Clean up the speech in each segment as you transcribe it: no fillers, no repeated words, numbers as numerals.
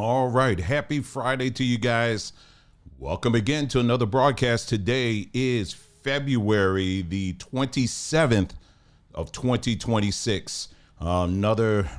All right. Happy Friday to you guys. Welcome again to another broadcast. Today is February the 27th of 2026. Another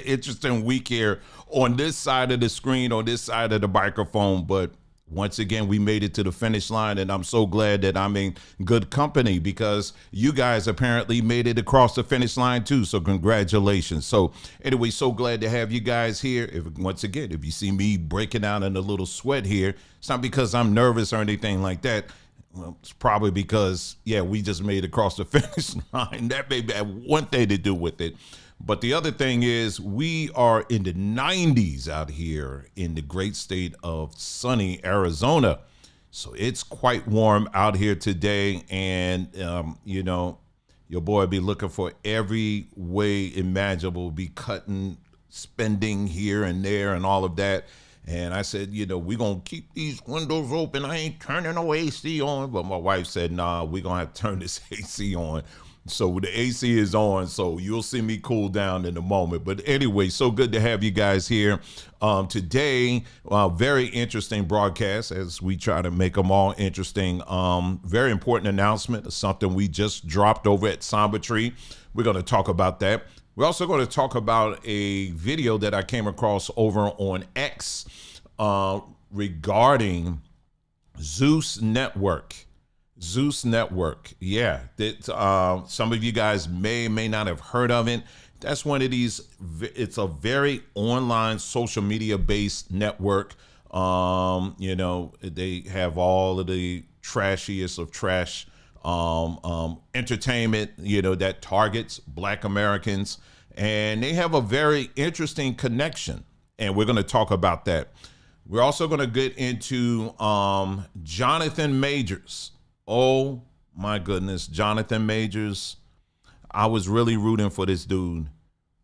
interesting week here on this side of the screen, on this side of the microphone. But once again, we made it to the finish line, and I'm so glad that I'm in good company because you guys apparently made it across the finish line too. So congratulations. So anyway, so glad to have you guys here. Once again, if you see me breaking out in a little sweat here, it's not because I'm nervous or anything like that. Well, it's probably because, we just made it across the finish line. That may have one thing to do with it. But the other thing is we are in the 90s out here in the great state of sunny Arizona. So it's quite warm out here today. And, your boy be looking for every way imaginable, be cutting, spending here and there and all of that. And I said, we're going to keep these windows open. I ain't turning no AC on. But my wife said, nah, we're going to have to turn this AC on. So the AC is on, so you'll see me cool down in a moment. But anyway, so good to have you guys here. Today, very interesting broadcast as we try to make them all interesting. Very important announcement, something we just dropped over at Samba Tree. We're going to talk about that. We're also going to talk about a video that I came across over on X regarding Zeus Network. Zeus Network. Yeah, some of you guys may not have heard of it. That's one of these. It's a very online social media based network. They have all of the trashiest of trash entertainment, that targets Black Americans. And they have a very interesting connection. And we're going to talk about that. We're also going to get into Jonathan Majors. Oh my goodness, Jonathan Majors. I was really rooting for this dude,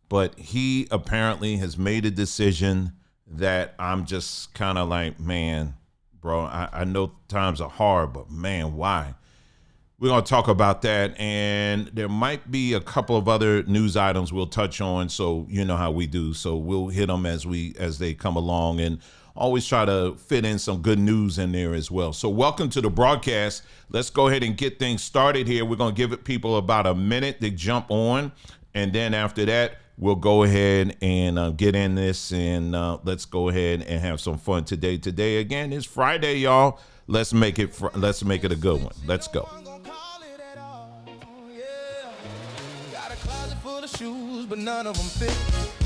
but he apparently has made a decision that I'm just kind of like, man, bro, I know times are hard, but man, why? We're going to talk about that, and there might be a couple of other news items we'll touch on, so you know how we do. So we'll hit them as they come along, and always try to fit in some good news in there as well. So welcome to the broadcast. Let's go ahead and get things started here. We're going to give people about a minute to jump on. And then after that, we'll go ahead and get in this. And let's go ahead and have some fun today. Today, again, is Friday, y'all. Let's make it a good one. Let's go. Got a closet full of shoes, but none of them fit.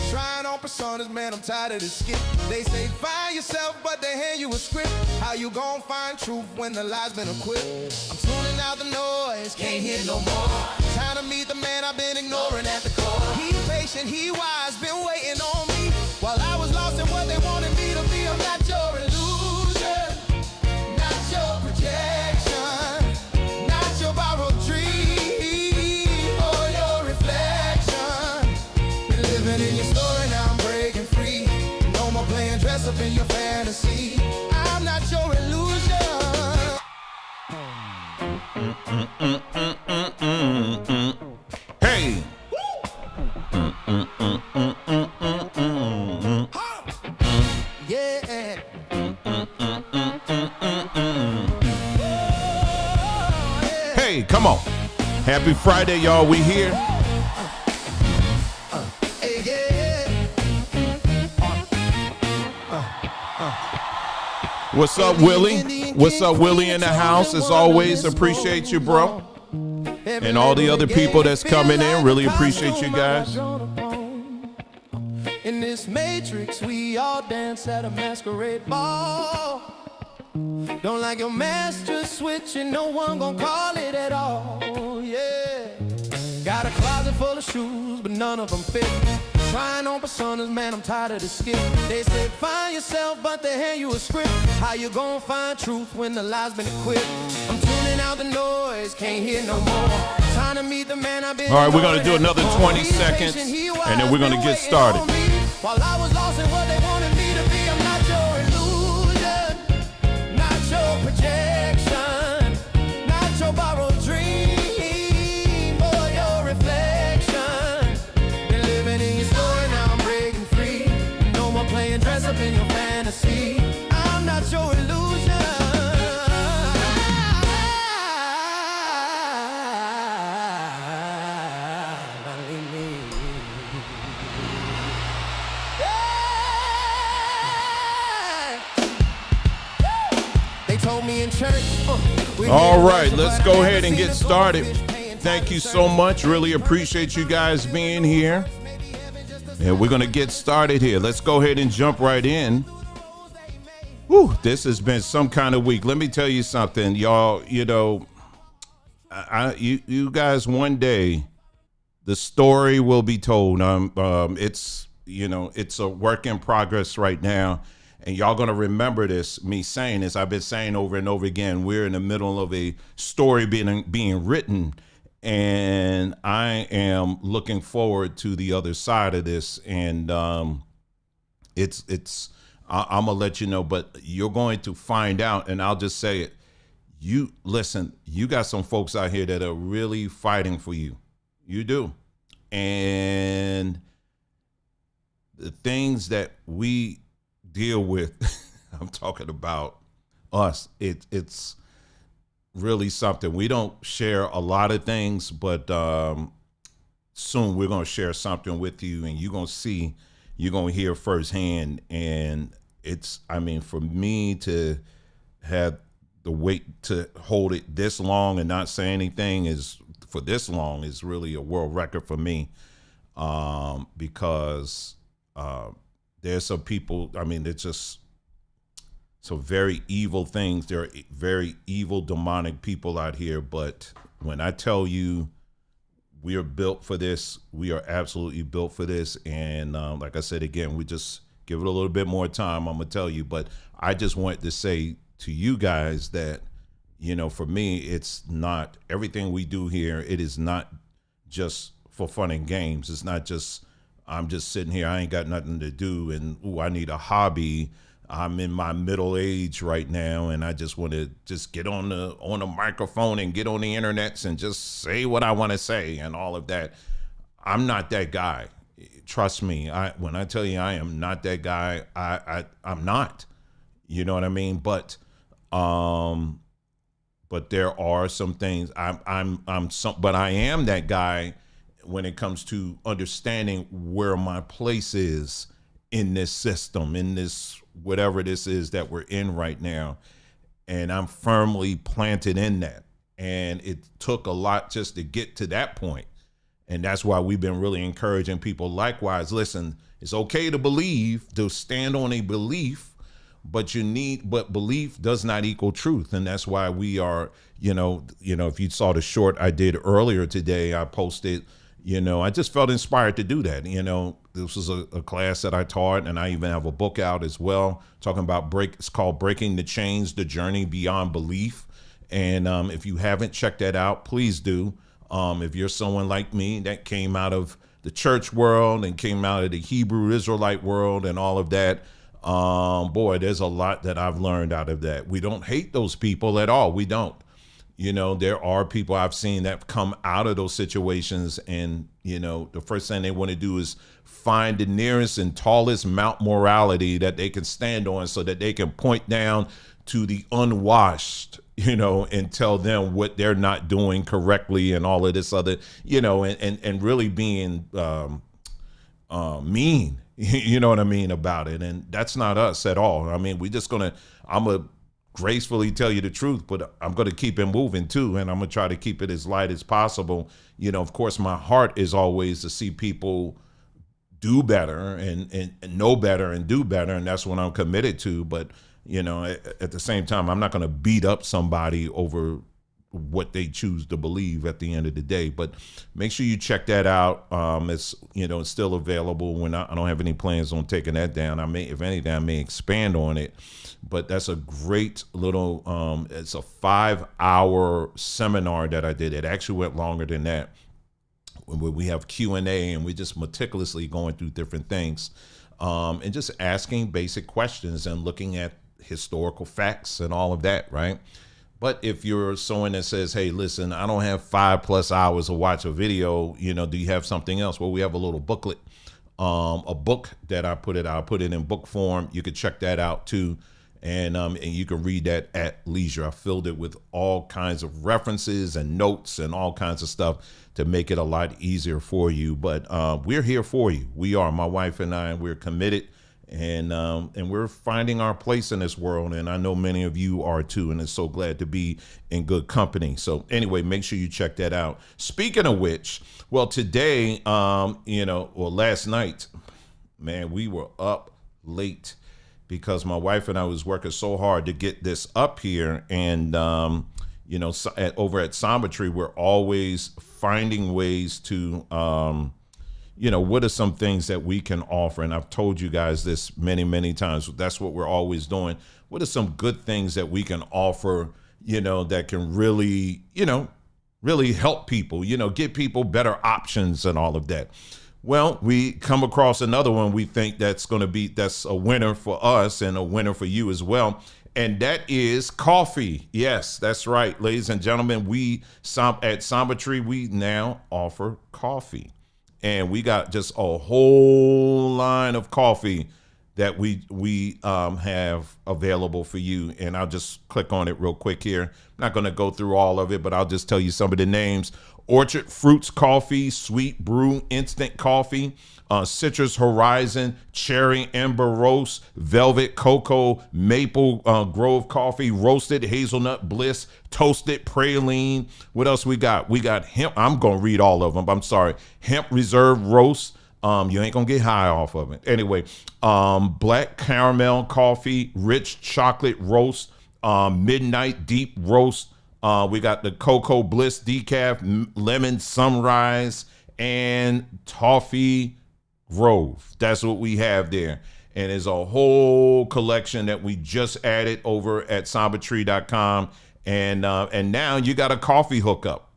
Trying on personas, man, I'm tired of this skit. They say find yourself, but they hand you a script. How you gon' find truth when the lie's been equipped? I'm tuning out the noise, can't hear no more. Time to meet the man I've been ignoring at the core. He patient, he wise, been waiting on me. While I was lost in what they wanted me to be. I'm not your illusion, not your projection, not your borrowed dream or your reflection. Been living in your story, now I'm breaking free. No more playing dress up in your fantasy. I'm not your illusion. Hey. Yeah. Hey, come on. Happy Friday, y'all. We here. What's up, Willie? What's up, Willie in the house? As always, appreciate you, bro. And all the other people that's coming in, really appreciate you guys. In this matrix, we all dance at a masquerade ball. Don't like your master switching, no one gon' call it at all. Yeah. Got a closet full of shoes, but none of them fit. Trying on personas, man, I'm tired of the skit. They say find yourself, but they hand you a script. How you gon' find truth when the lie's been equipped? I'm tuning out the noise, can't hear no more. Time to meet the man I've been. All right, we're gonna do another 20 seconds, and then we're gonna get started. While I was lost in what they wanted me to be, I'm not your illusion, not your projection, not your borrowed dream or your reflection. Been living in your story, now I'm breaking free. No more playing told me in church. All right, let's go ahead and get started. Thank you so much. Really appreciate you guys being here. And we're going to get started here. Let's go ahead and jump right in. Whew, this has been some kind of week. Let me tell you something, y'all. You know, you guys, one day the story will be told. It's, you know, it's a work in progress right now. And y'all going to remember this, me saying this. I've been saying over and over again, we're in the middle of a story being written. And I am looking forward to the other side of this. And I'm going to let you know, but you're going to find out. And I'll just say it. You listen, you got some folks out here that are really fighting for you. You do. And the things that we deal with, I'm talking about us, it's really something. We don't share a lot of things, but soon we're going to share something with you, and you're going to see, you're going to hear firsthand. And it's, I mean, for me to have the weight to hold it this long and not say anything is, for this long, is really a world record for me, because there's some people, I mean, it's just some very evil things. There are very evil, demonic people out here. But when I tell you we are built for this, we are absolutely built for this. And like I said, again, we just give it a little bit more time, I'm going to tell you. But I just wanted to say to you guys that, you know, for me, it's not everything we do here. It is not just for fun and games. It's not just, I'm just sitting here, I ain't got nothing to do, and ooh, I need a hobby. I'm in my middle age right now, and I just want to just get on the microphone and get on the internet and just say what I want to say and all of that. I'm not that guy. Trust me. When I tell you I am not that guy, I'm not. You know what I mean? But there are some things but I am that guy when it comes to understanding where my place is in this system, in this, whatever this is that we're in right now. And I'm firmly planted in that. And it took a lot just to get to that point. And that's why we've been really encouraging people. Likewise, listen, it's okay to believe, to stand on a belief, but belief does not equal truth. And that's why we are, you know, if you saw the short I did earlier today, I posted, you know, I just felt inspired to do that. You know, this was a class that I taught, and I even have a book out as well, talking about it's called Breaking the Chains, The Journey Beyond Belief. And if you haven't checked that out, please do. If you're someone like me that came out of the church world and came out of the Hebrew Israelite world and all of that, boy, there's a lot that I've learned out of that. We don't hate those people at all. We don't. You know, there are people I've seen that come out of those situations, and, you know, the first thing they want to do is find the nearest and tallest Mount Morality that they can stand on so that they can point down to the unwashed, you know, and tell them what they're not doing correctly and all of this other, you know, and really being mean, you know what I mean, about it. And that's not us at all. I mean, I'm going to gracefully tell you the truth, but I'm going to keep it moving too. And I'm going to try to keep it as light as possible. You know, of course, my heart is always to see people do better and know better and do better. And that's what I'm committed to. But, you know, at the same time, I'm not going to beat up somebody over what they choose to believe at the end of the day. But make sure you check that out. It's, you know, it's still available. I don't have any plans on taking that down. If anything, I may expand on it. But that's a great little, it's a 5-hour seminar that I did. It actually went longer than that. Where we have Q&A, and we're just meticulously going through different things, and just asking basic questions and looking at historical facts and all of that, right? But if you're someone that says, hey, listen, I don't have 5+ hours to watch a video, you know, do you have something else? Well, we have a little booklet, a book that I put it in book form. You could check that out too. And you can read that at leisure. I filled it with all kinds of references and notes and all kinds of stuff to make it a lot easier for you. But we're here for you. We are, my wife and I, we're committed, And we're finding our place in this world, and I know many of you are too, and it's so glad to be in good company. So anyway, make sure you check that out. Speaking of which, well, today, last night, man, we were up late because my wife and I was working so hard to get this up here. And over at Samba Tree, we're always finding ways to what are some things that we can offer? And I've told you guys this many, many times. That's what we're always doing. What are some good things that we can offer, that can really, really help people, get people better options and all of that. Well, we come across another one we think that's a winner for us and a winner for you as well. And that is coffee. Yes, that's right, ladies and gentlemen. At Samba Tree, we now offer coffee. And we got just a whole line of coffee that we have available for you. And I'll just click on it real quick here. I'm not going to go through all of it, but I'll just tell you some of the names. Orchard Fruits Coffee, Sweet Brew Instant Coffee, Citrus Horizon, Cherry Ember Roast, Velvet Cocoa, Maple Grove Coffee, Roasted Hazelnut Bliss, Toasted Praline. What else we got? We got hemp. I'm going to read all of them. I'm sorry. Hemp Reserve Roast. You ain't going to get high off of it. Anyway, Black Caramel Coffee, Rich Chocolate Roast, Midnight Deep Roast. We got the Cocoa Bliss Decaf, Lemon Sunrise, and Toffee Grove. That's what we have there. And there's a whole collection that we just added over at sambatree.com. And now you got a coffee hookup.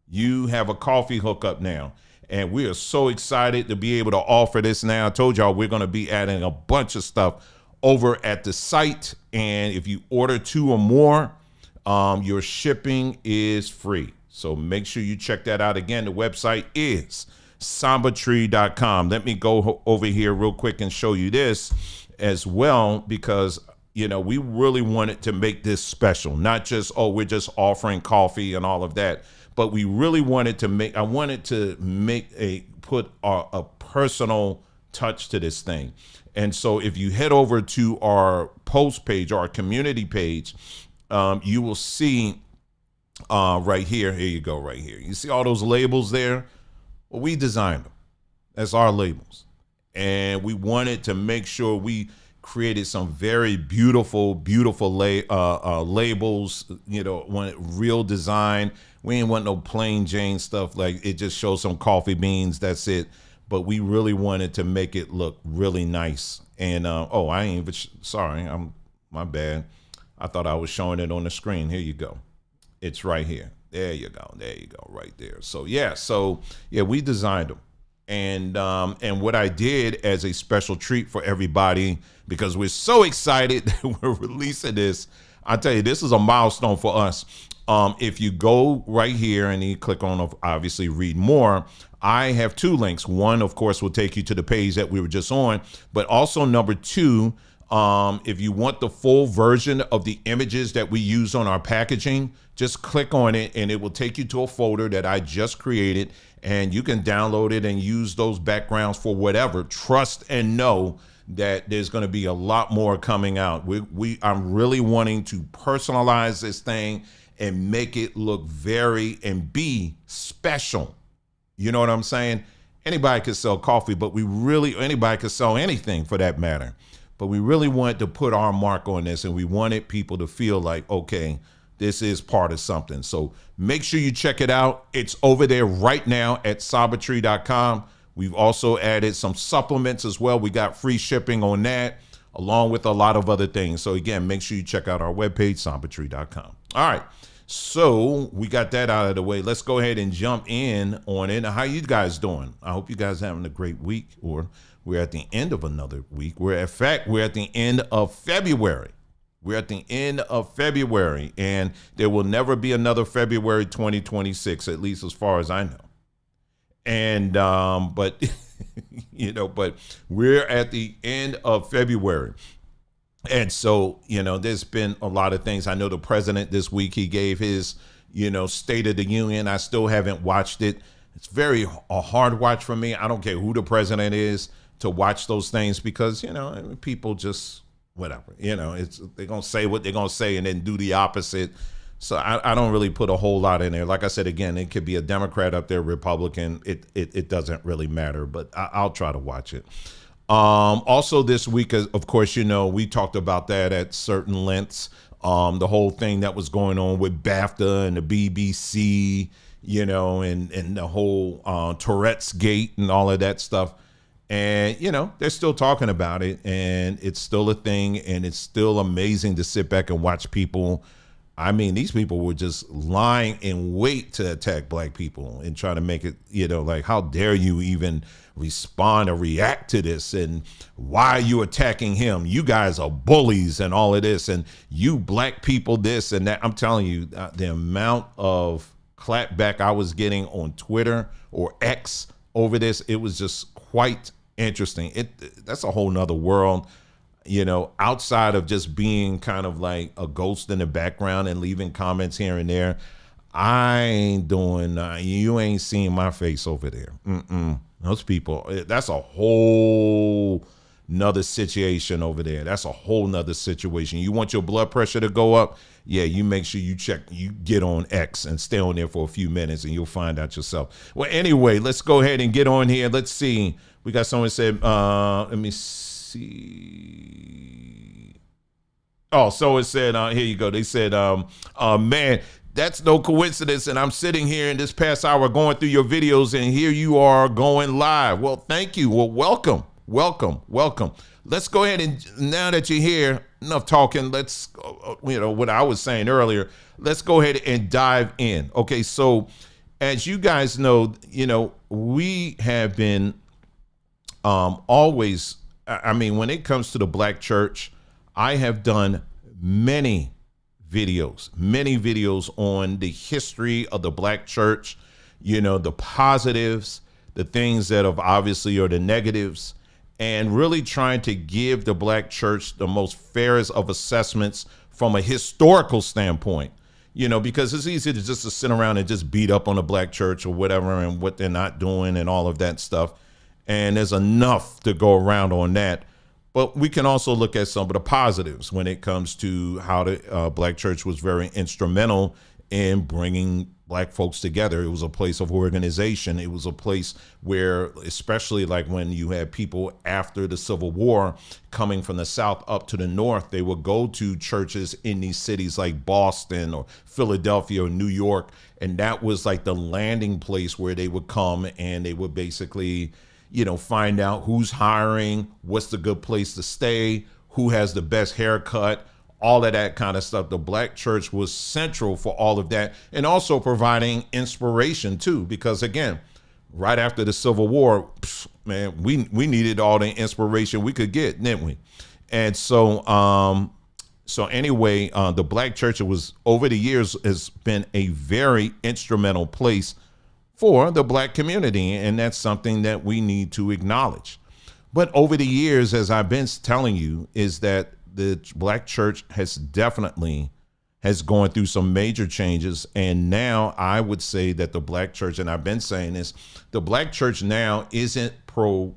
You have a coffee hookup now. And we are so excited to be able to offer this now. I told y'all we're going to be adding a bunch of stuff over at the site. And if you order 2 or more, your shipping is free. So make sure you check that out. Again, the website is sambatree.com. Let me go over here real quick and show you this as well, because, we really wanted to make this special, not just, we're just offering coffee and all of that, but we really wanted to put a personal touch to this thing. And so if you head over to our post page, our community page, you will see right here. Here you go, right here. You see all those labels there? Well, we designed them. That's our labels. And we wanted to make sure we created some very beautiful, beautiful labels, wanted real design. We ain't want no plain Jane stuff. Like, it just shows some coffee beans. That's it. But we really wanted to make it look really nice. And, I ain't even, sorry, my bad. I thought I was showing it on the screen. Here you go. It's right here. There you go. There you go. Right there. So we designed them. And what I did as a special treat for everybody, because we're so excited that we're releasing this, I tell you, this is a milestone for us. If you go right here and you click on, obviously, read more, I have 2 links. One, of course, will take you to the page that we were just on, but also number 2, if you want the full version of the images that we use on our packaging, just click on it and it will take you to a folder that I just created, and you can download it and use those backgrounds for whatever. Trust and know that there's going to be a lot more coming out. I'm really wanting to personalize this thing and make it look and be special. You know what I'm saying? Anybody could sell coffee, but anybody could sell anything for that matter. But we really wanted to put our mark on this, and we wanted people to feel like, okay, this is part of something. So make sure you check it out. It's over there right now at sambatree.com. We've also added some supplements as well. We got free shipping on that, along with a lot of other things. So again, make sure you check out our webpage, sambatree.com. All right. So we got that out of the way. Let's go ahead and jump in on it. How you guys doing? I hope you guys are having a great week, or we're at the end of another week. We're at the end of February. We're at the end of February, and there will never be another February 2026, at least as far as I know. And, but, but we're at the end of February. And so, there's been a lot of things. I know the president this week, he gave his, State of the Union. I still haven't watched it. It's a hard watch for me. I don't care who the president is. to watch those things because, people just whatever, they're going to say what they're going to say and then do the opposite. So I don't really put a whole lot in there. Like I said, again, it could be a Democrat up there, Republican. It doesn't really matter, but I'll try to watch it. Also this week, of course, we talked about that at certain lengths. The whole thing that was going on with BAFTA and the BBC, and the whole Tourette's Gate and all of that stuff. And, they're still talking about it, and it's still a thing, and it's still amazing to sit back and watch people. I mean, these people were just lying in wait to attack black people and try to make it, like, how dare you even respond or react to this? And why are you attacking him? You guys are bullies and all of this. And you black people, this and that. I'm telling you, the amount of clapback I was getting on Twitter or X over this, it was just quite interesting. That's a whole nother world. Outside of just being kind of like a ghost in the background and leaving comments here and there, I ain't doing, you ain't seeing my face over there. Those people, that's a whole nother situation over there. That's a whole nother situation. You want your blood pressure to go up? Yeah, you make sure you get on X and stay on there for a few minutes and you'll find out yourself. Well, anyway, let's go ahead and get on here. Let's see. We got someone said, let me see. Oh, so it said, here you go. They said, man, that's no coincidence. And I'm sitting here in this past hour going through your videos and here you are going live. Well, thank you. Well, welcome. Let's go ahead and now that you're here, enough talking. Let's, what I was saying earlier, let's go ahead and dive in. Okay. So as you guys know, we have been always, I mean, when it comes to the black church, I have done many videos on the history of the black church, the positives, the things that have obviously are the negatives, and really trying to give the black church the most fairest of assessments from a historical standpoint, because it's easy to just sit around and just beat up on the black church or whatever and what they're not doing and all of that stuff. And there's enough to go around on that. But we can also look at some of the positives when it comes to how the black church was very instrumental in bringing black folks together. It was a place of organization. It was a place where, especially like when you had people after the Civil War coming from the South up to the North, they would go to churches in these cities like Boston or Philadelphia or New York. And that was like the landing place where they would come and they would basically find out who's hiring, what's the good place to stay, who has the best haircut, all of that kind of stuff. The black church was central for all of that, and also providing inspiration too, because again, right after the Civil War, man, we needed all the inspiration we could get, didn't we? And so anyway, the black church, it was over the years has been a very instrumental place for the black community. And that's something that we need to acknowledge. But over the years, as I've been telling you, is that the black church has gone through some major changes. And now I would say that the black church, and I've been saying this, the black church now isn't pro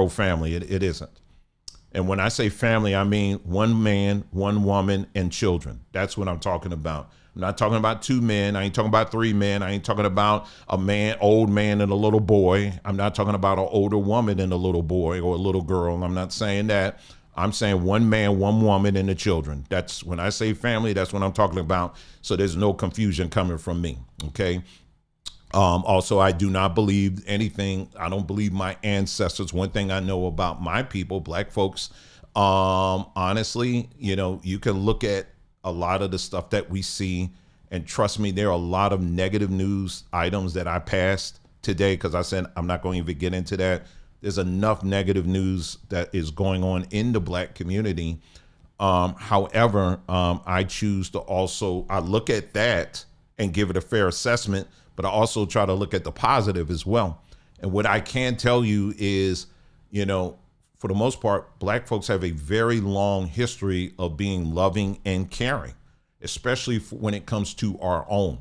family. It isn't. And when I say family, I mean one man, one woman, and children. That's what I'm talking about. I'm not talking about two men. I ain't talking about three men. I ain't talking about old man and a little boy. I'm not talking about an older woman and a little boy or a little girl. I'm not saying that. I'm saying one man, one woman, and the children. That's when I say family, that's what I'm talking about. So there's no confusion coming from me. Okay. Also, I do not believe anything. I don't believe my ancestors. One thing I know about my people, black folks, honestly, you can look at a lot of the stuff that we see, and trust me, there are a lot of negative news items that I passed today because I said I'm not going to even get into that. There's enough negative news that is going on in the black community. However, I choose to I look at that and give it a fair assessment, but I also try to look at the positive as well. And what I can tell you is, for the most part, black folks have a very long history of being loving and caring, especially when it comes to our own.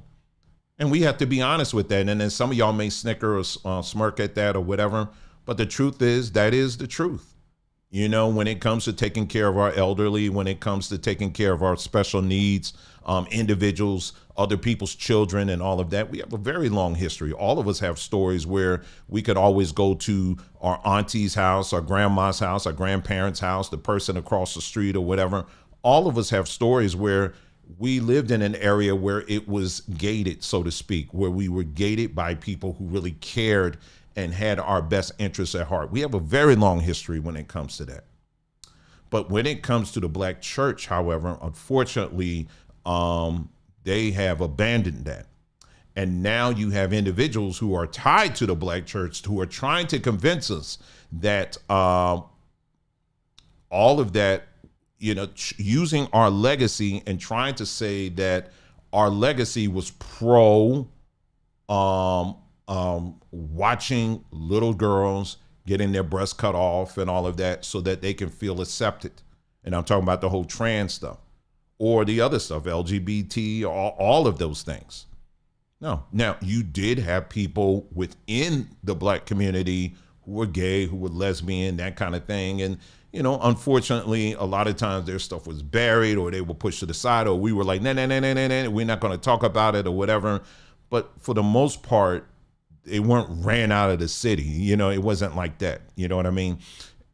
And we have to be honest with that. And then some of y'all may snicker or smirk at that or whatever. But the truth is, that is the truth. You know, when it comes to taking care of our elderly, when it comes to taking care of our special needs, individuals, other people's children and all of that, we have a very long history. All of us have stories where we could always go to our auntie's house, our grandma's house, our grandparents' house, the person across the street or whatever. All of us have stories where we lived in an area where it was gated, so to speak, where we were gated by people who really cared and had our best interests at heart. We have a very long history when it comes to that. But when it comes to the Black church, however, unfortunately, they have abandoned that. And now you have individuals who are tied to the Black church who are trying to convince us that all of that, you know, using our legacy and trying to say that our legacy was watching little girls getting their breasts cut off and all of that so that they can feel accepted. And I'm talking about the whole trans stuff or the other stuff, LGBT, all of those things. No. Now, you did have people within the Black community who were gay, who were lesbian, that kind of thing. And, you know, unfortunately, a lot of times their stuff was buried or they were pushed to the side or we were like, no, we're not going to talk about it or whatever. But for the most part, they weren't ran out of the city. You know, it wasn't like that. You know what I mean?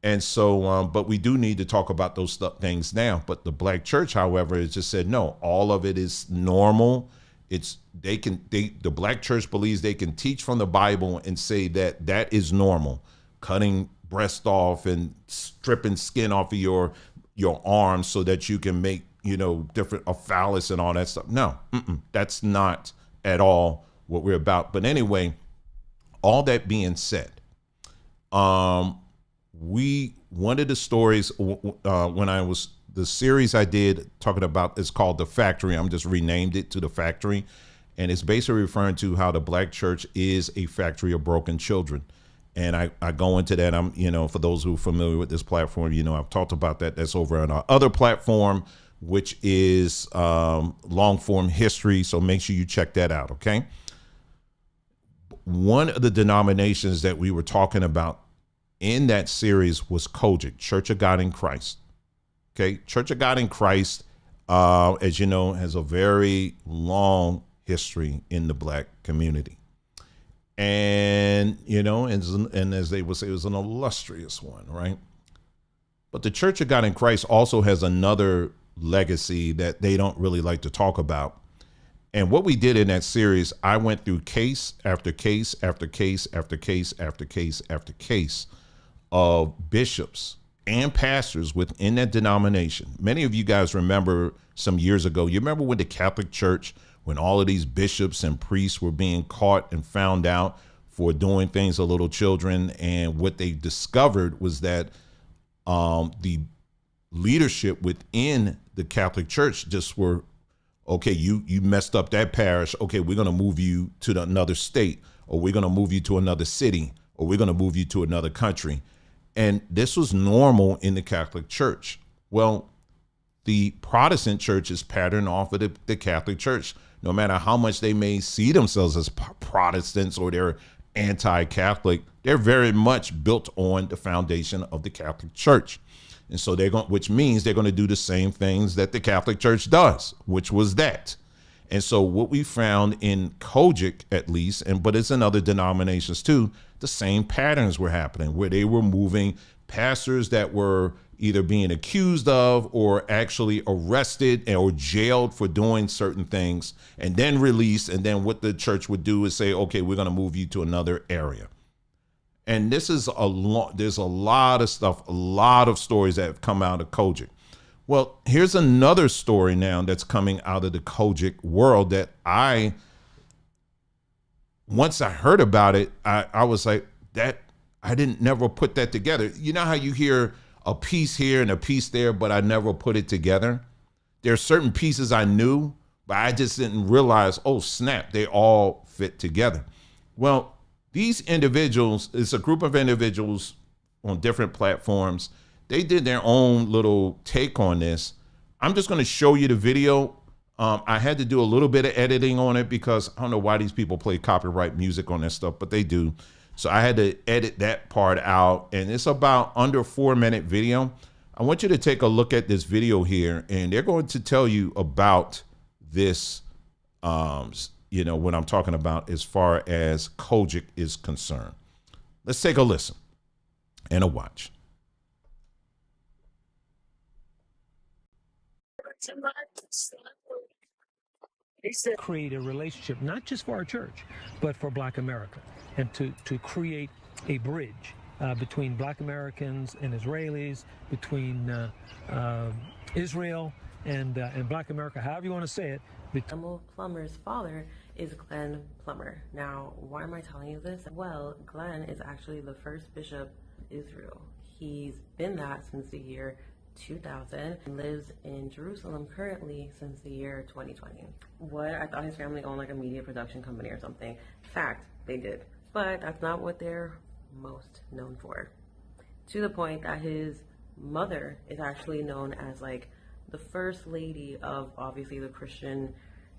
And so, but we do need to talk about those things now. But the Black church, however, has just said, no, all of it is normal. The Black church believes they can teach from the Bible and say that that is normal. Cutting breast off and stripping skin off of your arms so that you can make, you know, a phallus and all that stuff. No, that's not at all what we're about. But anyway, all that being said, one of the stories the series I did talking about is called The Factory. I'm just renamed it to The Factory. And it's basically referring to how the Black church is a factory of broken children. And I go into that. I'm, you know, for those who are familiar with this platform, you know, I've talked about that. That's over on our other platform, which is long form history. So make sure you check that out. Okay. One of the denominations that we were talking about in that series was COGIC, Church of God in Christ. Okay. Church of God in Christ, as you know, has a very long history in the Black community. And, you know, and as they would say, it was an illustrious one, right? But the Church of God in Christ also has another legacy that they don't really like to talk about. And what we did in that series, I went through case after case after case after case after case after case of bishops and pastors within that denomination. Many of you guys remember some years ago, you remember when the Catholic Church, when all of these bishops and priests were being caught and found out for doing things to little children. And what they discovered was that the leadership within the Catholic Church just were, okay, you messed up that parish. Okay, we're going to move you to another state, or we're going to move you to another city, or we're going to move you to another country. And this was normal in the Catholic Church. Well, the Protestant church is patterned off of the Catholic Church. No matter how much they may see themselves as Protestants or they're anti-Catholic, they're very much built on the foundation of the Catholic Church. And so which means they're going to do the same things that the Catholic Church does, which was that. And so what we found in COGIC, at least, but it's in other denominations too, the same patterns were happening where they were moving pastors that were either being accused of or actually arrested or jailed for doing certain things and then released. And then what the church would do is say, okay, we're going to move you to another area. And this is there's a lot of stuff, a lot of stories that have come out of COGIC. Well, here's another story now that's coming out of the COGIC world that once I heard about it, I was like, that I didn't never put that together. You know how you hear a piece here and a piece there, but I never put it together? There are certain pieces I knew, but I just didn't realize, oh snap, they all fit together. Well, these individuals, it's a group of individuals on different platforms. They did their own little take on this. I'm just going to show you the video. I had to do a little bit of editing on it because I don't know why these people play copyright music on this stuff, but they do. So I had to edit that part out, and it's about under 4 minute video. I want you to take a look at this video here, and they're going to tell you about this, what I'm talking about as far as Kojic is concerned. Let's take a listen and a watch. Create a relationship, not just for our church, but for Black America, and to create a bridge between Black Americans and Israelis, between Israel and Black America, however you want to say it. Samba Plummer's father is Glenn Plummer. Now, why am I telling you this? Well, Glenn is actually the first bishop of Israel. He's been that since the year 2000 and lives in Jerusalem currently since the year 2020. What? I thought his family owned like a media production company or something. Fact, they did. But that's not what they're most known for. To the point that his mother is actually known as like the first lady of obviously the Christian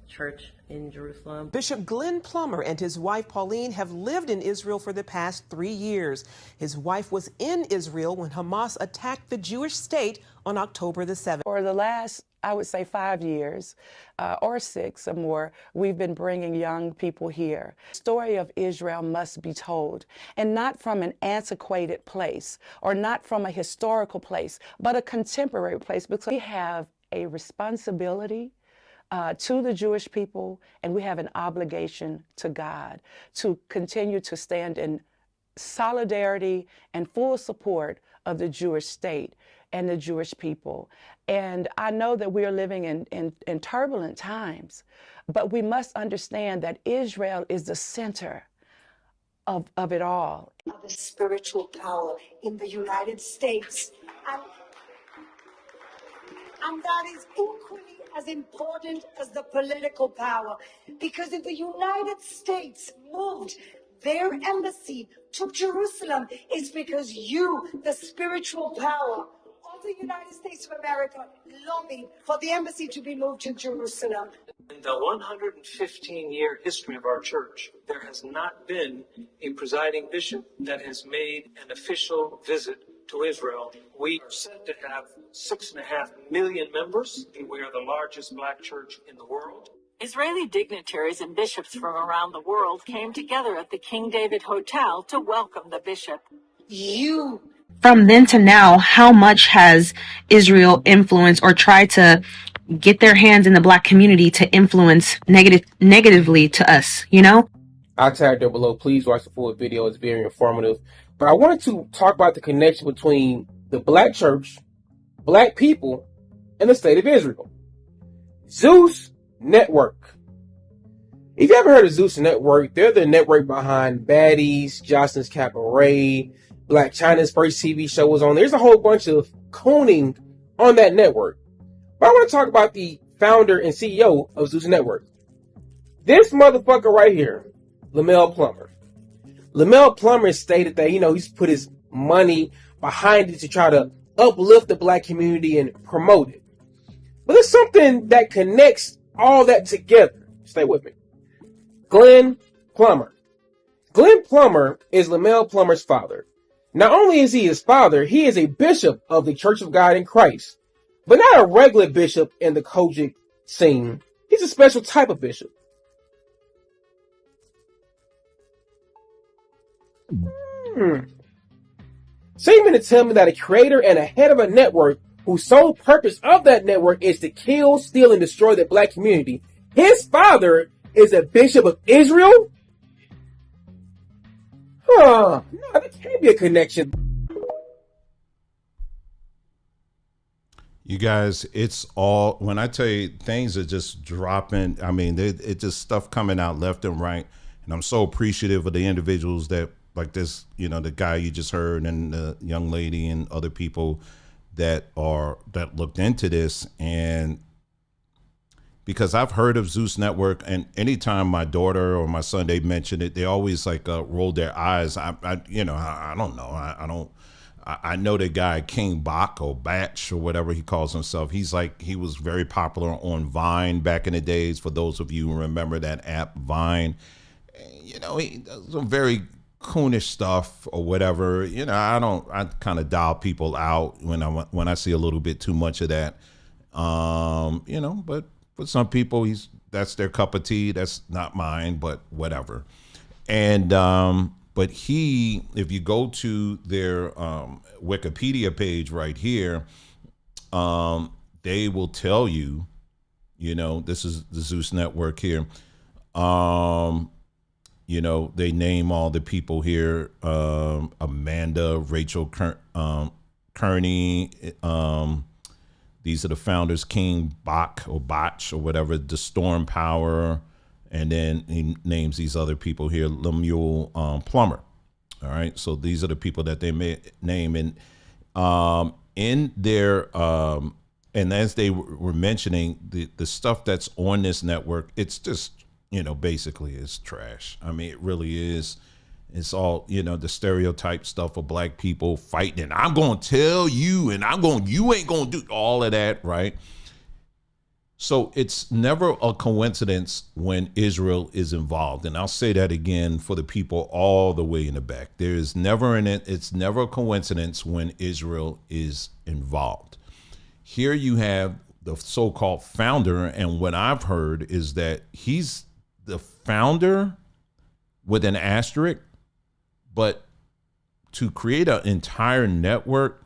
church in Jerusalem. Bishop Glenn Plummer and his wife Pauline have lived in Israel for the past 3 years. His wife was in Israel when Hamas attacked the Jewish state on October the 7th. For the last, I would say 5 years, or 6 or more, we've been bringing young people here. The story of Israel must be told, and not from an antiquated place or not from a historical place, but a contemporary place, because we have a responsibility to the Jewish people, and we have an obligation to God to continue to stand in solidarity and full support of the Jewish state and the Jewish people. And I know that we are living in turbulent times, but we must understand that Israel is the center of it all. The spiritual power in the United States. And that is equally as important as the political power, because if the United States moved their embassy to Jerusalem, it's because you, the spiritual power of the United States of America, lobbied for the embassy to be moved to Jerusalem. In the 115-year history of our church, there has not been a presiding bishop that has made an official visit to Israel. We are said to have 6.5 million members. We are the largest Black church in the world. Israeli dignitaries and bishops from around the world came together at the King David Hotel to welcome the bishop. From then to now, how much has Israel influenced or tried to get their hands in the Black community to influence negatively to us, you know? I'll tag there below. Please watch the full video. It's very informative. But I wanted to talk about the connection between the Black church, Black people, and the state of Israel. Zeus Network. If you ever heard of Zeus Network, they're the network behind Baddies, Jocelyn's Cabaret, Black China's first TV show was on. There's a whole bunch of cooning on that network. But I want to talk about the founder and CEO of Zeus Network. This motherfucker right here, Lamel Plummer. Lamel Plummer stated that, he's put his money behind it to try to uplift the Black community and promote it. But there's something that connects all that together. Stay with me. Glenn Plummer. Glenn Plummer is Lamel Plummer's father. Not only is he his father, he is a bishop of the Church of God in Christ. But not a regular bishop in the Kojic scene. He's a special type of bishop. So you mean to tell me that a creator and a head of a network whose sole purpose of that network is to kill, steal, and destroy the Black community, his father is a bishop of Israel? No, there can't be a connection. You guys, it's all, when I tell you things are just dropping, I mean, it's just stuff coming out left and right. And I'm so appreciative of the individuals that, like this, the guy you just heard and the young lady and other people that looked into this. And because I've heard of Zeus Network, and anytime my daughter or my son, they mention it, they always roll their eyes. I don't know. I know the guy King Bach or Batch or whatever he calls himself. He was very popular on Vine back in the days. For those of you who remember that app, Vine, he does some very coonish stuff or whatever. I kind of dial people out when I see a little bit too much of that. But for some people, that's their cup of tea. That's not mine, but whatever. And but if you go to their Wikipedia page right here, they will tell you, this is the Zeus Network here. They name all the people here, Amanda, Rachel Kearney. These are the founders, King Bach or Botch or whatever, the Storm Power. And then he names these other people here, Lemuel Plummer. All right. So these are the people that they may name. And in their, and as they were mentioning, the stuff that's on this network, it's just, basically it's trash. I mean, it really is. It's all, the stereotype stuff of black people fighting. And I'm going to tell you, and you ain't going to do all of that. Right. So it's never a coincidence when Israel is involved. And I'll say that again for the people all the way in the back. It's never a coincidence when Israel is involved. Here you have the so-called founder. And what I've heard is that he's the founder with an asterisk, but to create an entire network,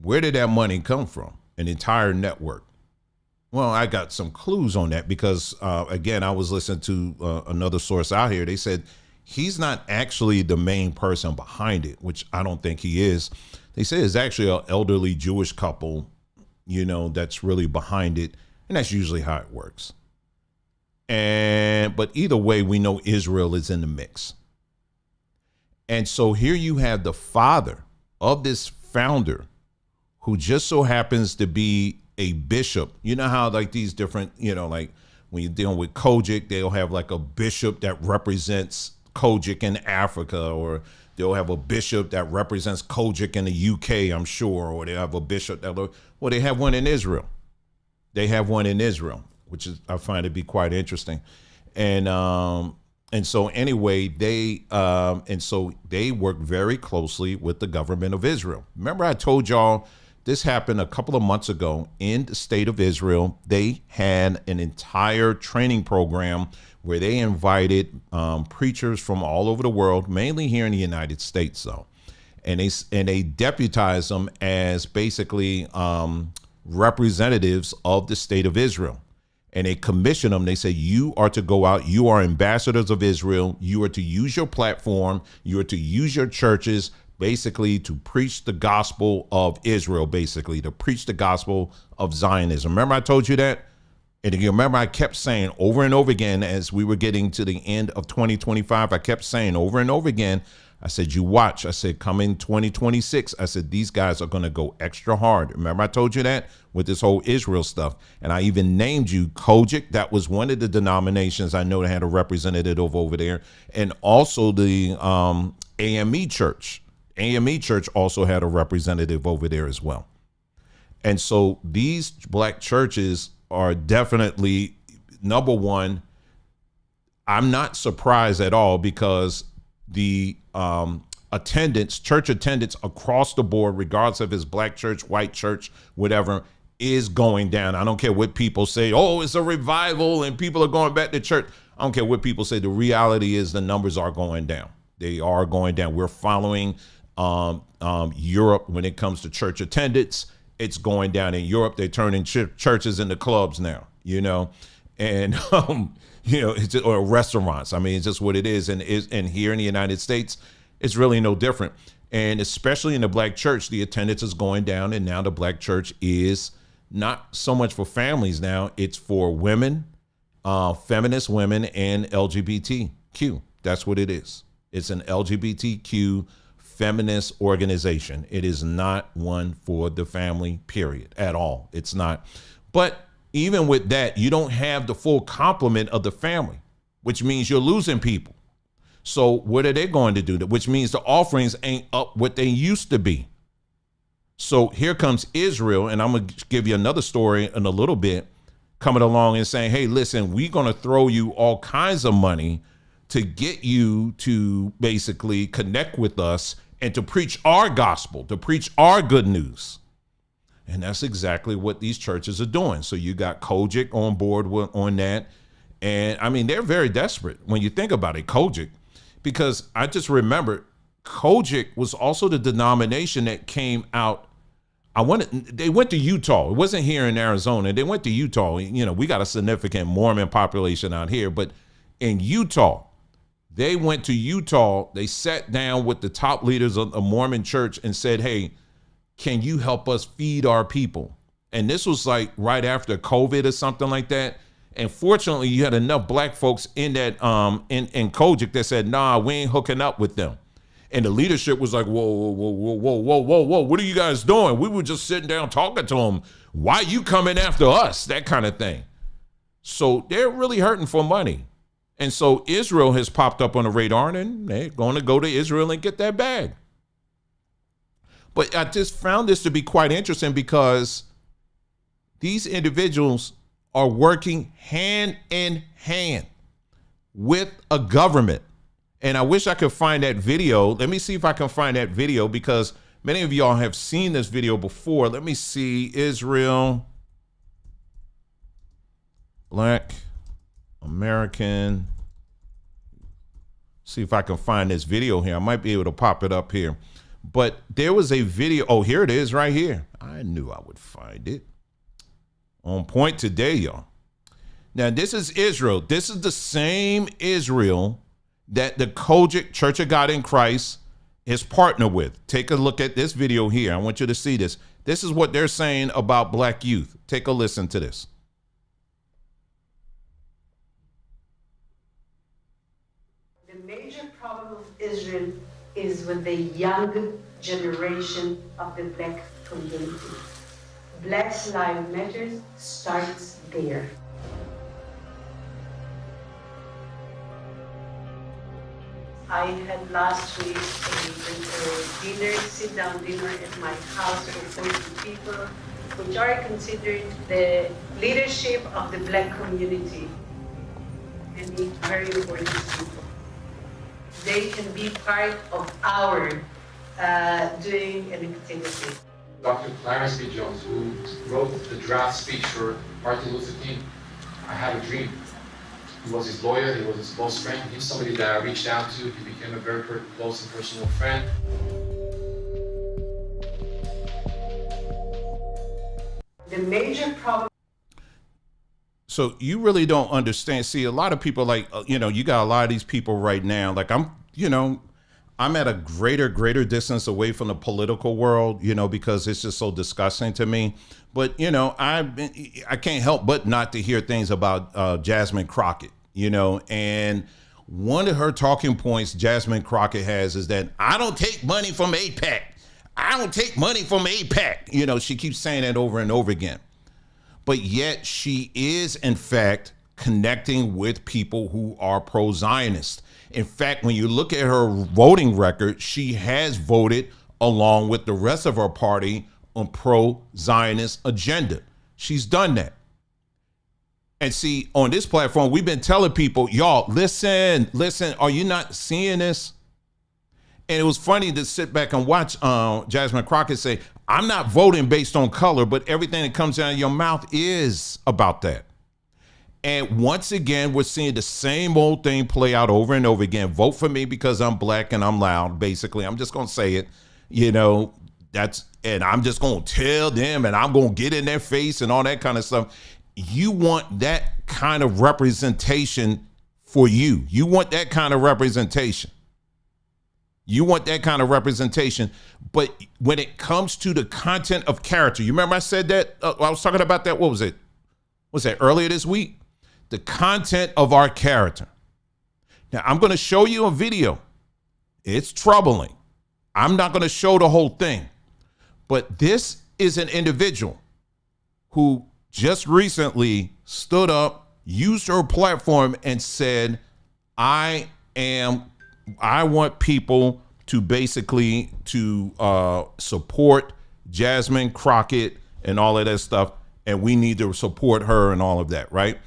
where did that money come from? An entire network. Well, I got some clues on that because, again, I was listening to another source out here. They said he's not actually the main person behind it, which I don't think he is. They say it's actually an elderly Jewish couple, that's really behind it. And that's usually how it works. But either way, we know Israel is in the mix. And so here you have the father of this founder who just so happens to be a bishop. You know how like these different, like when you're dealing with Kojic, they'll have like a bishop that represents Kojic in Africa, or they'll have a bishop that represents Kojic in the UK, I'm sure, or they have a bishop they have one in Israel. They have one in Israel, which is, I find it to be quite interesting. And so anyway, they work very closely with the government of Israel. Remember I told y'all this happened a couple of months ago in the state of Israel. They had an entire training program where they invited preachers from all over the world, mainly here in the United States, though. And they deputized them as basically representatives of the state of Israel. And they commissioned them. They say, you are to go out. You are ambassadors of Israel. You are to use your platform. You are to use your churches basically to preach the gospel of Israel, basically to preach the gospel of Zionism. Remember I told you that? And you remember I kept saying over and over again as we were getting to the end of 2025, I kept saying over and over again, I said, you watch. I said, come in 2026. I said, these guys are going to go extra hard. Remember I told you that with this whole Israel stuff. And I even named you Kojic. That was one of the denominations I know that had a representative over there. And also the AME Church. AME Church also had a representative over there as well. And so these black churches are definitely, number one, I'm not surprised at all because the church attendance across the board, regardless of his black church, white church, whatever, is going down. I don't care what people say, oh, it's a revival and people are going back to church. I don't care what people say. The reality is the numbers are going down. They are going down. We're following Europe when it comes to church attendance. It's going down in Europe. They're turning churches into clubs now, and it's or restaurants. I mean, it's just what it is. And here in the United States, it's really no different. And especially in the black church, the attendance is going down. And now the black church is not so much for families now. It's for women, feminist women, and LGBTQ. That's what it is. It's an LGBTQ feminist organization. It is not one for the family, period, at all. It's not. But even with that, you don't have the full complement of the family, which means you're losing people. So what are they going to do? Which means the offerings ain't up what they used to be. So here comes Israel, and I'm going to give you another story in a little bit, coming along and saying, hey, listen, we're going to throw you all kinds of money to get you to basically connect with us and to preach our gospel, to preach our good news. And that's exactly what these churches are doing. So you got Kojic on board on that. And I mean, they're very desperate when you think about it, Kojic, because I just remember Kojic was also the denomination that came out. They went to Utah. It wasn't here in Arizona. They went to Utah. You know, we got a significant Mormon population out here, but in Utah, they went to Utah. They sat down with the top leaders of a Mormon church and said, hey, can you help us feed our people? And this was like right after COVID or something like that. And fortunately, you had enough black folks in that in Kojic that said, nah, we ain't hooking up with them. And the leadership was like, whoa, what are you guys doing? We were just sitting down talking to them. Why you coming after us? That kind of thing. So they're really hurting for money. And so Israel has popped up on the radar, and they're going to go to Israel and get that bag. But I just found this to be quite interesting because these individuals are working hand in hand with a government. And I wish I could find that video. Let me see if I can find that video because many of y'all have seen this video before. Let me see. Israel, Black American. See if I can find this video here. I might be able to pop it up here. But there was a video. Oh, here it is right here. I knew I would find it. On point today, y'all. Now, this is Israel. This is the same Israel that the Kojic Church of God in Christ is partnered with. Take a look at this video here. I want you to see this. This is what they're saying about black youth. Take a listen to this. The major problem of Israel is with the young generation of the black community. Black Lives Matter starts there. I had last week a dinner, sit-down dinner at my house for 40 people, which are considered the leadership of the black community and the very important people. They can be part of our doing an activity. Dr. Clarence B. Jones, who wrote the draft speech for Martin Luther King, I Have a Dream. He was his lawyer, he was his close friend. He's somebody that I reached out to. He became a very close and personal friend. The major problem. So you really don't understand. See, a lot of people like, you know, you got a lot of these people right now. Like I'm at a greater distance away from the political world, you know, because it's just so disgusting to me. But, you know, I can't help but not to hear things about Jasmine Crockett, you know, and one of her talking points Jasmine Crockett has is that I don't take money from AIPAC. I don't take money from AIPAC. You know, she keeps saying that over and over again. But yet she is, in fact, connecting with people who are pro-Zionist. In fact, when you look at her voting record, she has voted along with the rest of her party on pro-Zionist agenda. She's done that. And see, on this platform, we've been telling people, y'all, listen, are you not seeing this? And it was funny to sit back and watch Jasmine Crockett say, I'm not voting based on color, but everything that comes out of your mouth is about that. And once again, we're seeing the same old thing play out over and over again. Vote for me because I'm black and I'm loud. Basically, I'm just going to say it, you know, and I'm just going to tell them and I'm going to get in their face and all that kind of stuff. You want that kind of representation for you. You want that kind of representation. You want that kind of representation. But when it comes to the content of character, you remember I said that? I was talking about that. What was it? Was that earlier this week? The content of our character. Now, I'm going to show you a video. It's troubling. I'm not going to show the whole thing. But this is an individual who just recently stood up, used her platform and said, I want people to basically support Jasmine Crockett and all of that stuff. And we need to support her and all of that, right?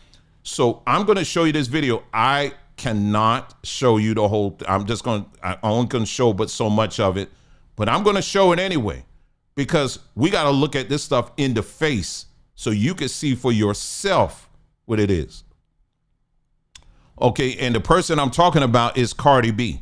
So I'm going to show you this video. I cannot show you the whole. I'm only going to show but so much of it, but I'm going to show it anyway, because we got to look at this stuff in the face so you can see for yourself what it is. Okay, and the person I'm talking about is Cardi B.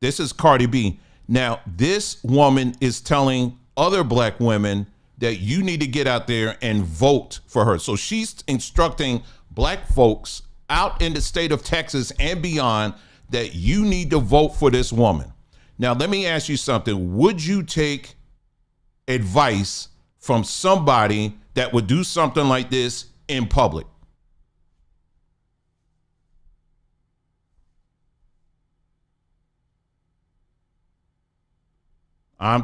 This is Cardi B. Now, this woman is telling other black women that you need to get out there and vote for her. So she's instructing black folks out in the state of Texas and beyond that you need to vote for this woman. Now, let me ask you something. Would you take advice from somebody that would do something like this in public?